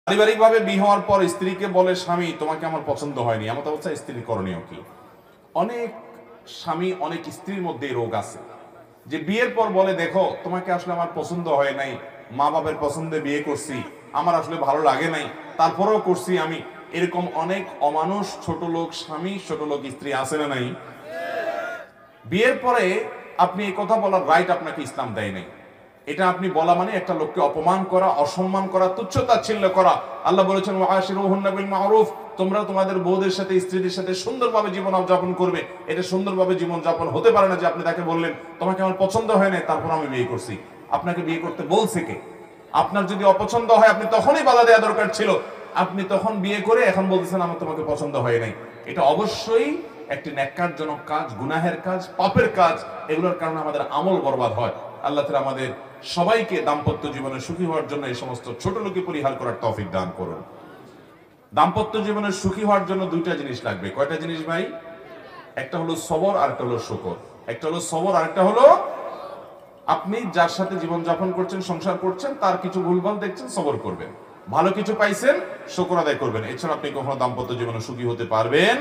পারিবারিকভাবে বিয়ে হওয়ার পর স্ত্রীকে বলে স্বামী তোমাকে আমার পছন্দ হয়নি, এমন অবস্থা স্ত্রীর করণীয় কি? অনেক স্বামী অনেক স্ত্রীর মধ্যে এই রোগ আছে যে বিয়ের পর বলে দেখো তোমাকে আসলে আমার পছন্দ হয় নাই, মা বাবার পছন্দে বিয়ে করছি, আমার আসলে ভালো লাগে নাই, তারপরেও করছি আমি। এরকম অনেক অমানুষ ছোট লোক স্বামী ছোট লোক স্ত্রী আছে না নাই? বিয়ের পরে আপনি এই কথা বলার রাইট আপনাকে ইসলাম দেয় নাই। এটা আপনি বলা মানে একটা লোককে অপমান করা, অসম্মান করা, তুচ্ছতাচ্ছিল্য করা। আল্লাহ বলেছেন ওয়াশিরুহুন্না বিল মারুফ, তোমরা তোমাদের বউদের সাথে স্ত্রীদের সাথে সুন্দরভাবে জীবন যাপন করবে। এটা সুন্দরভাবে জীবন যাপন হতে পারে না যে আপনি তাকে বললেন তোমাকে আমার পছন্দ হয় না তারপর আমি বিয়ে করছি। আপনাকে বিয়ে করতে বলছে কে? আপনার যদি অপছন্দ হয় আপনি তখনই বাধা দেওয়া দরকার ছিল। আপনি তখন বিয়ে করে এখন বলতেছেন আমার তোমাকে পছন্দ হয় নাই। এটা অবশ্যই একটি ন্যাক্কারজনক কাজ, গুনাহের কাজ, পাপের কাজ। এগুলোর কারণে আমাদের আমল বরবাদ হয়। আল্লাহ তাআলা আমাদের সবাইকে দাম্পত্য জীবনে সুখী হওয়ার জন্য এই সমস্ত ছোট লোকে পরিহার করার তৌফিক দান করুন। দাম্পত্য জীবনে সুখী হওয়ার জন্য দুইটা জিনিস লাগবে। কয়টা জিনিস ভাই? একটা হলো সবর আর একটা হলো শুকর। একটা হলো সবর আর একটা হলো আপনি যার সাথে জীবন যাপন করছেন, সংসার করছেন, তার কিছু ভুলভাল দেখছেন, সবর করবেন। ভালো কিছু পাইছেন, শুকর আদায় করবেন। এছাড়া আপনি কখনো দাম্পত্য জীবনে সুখী হতে পারবেন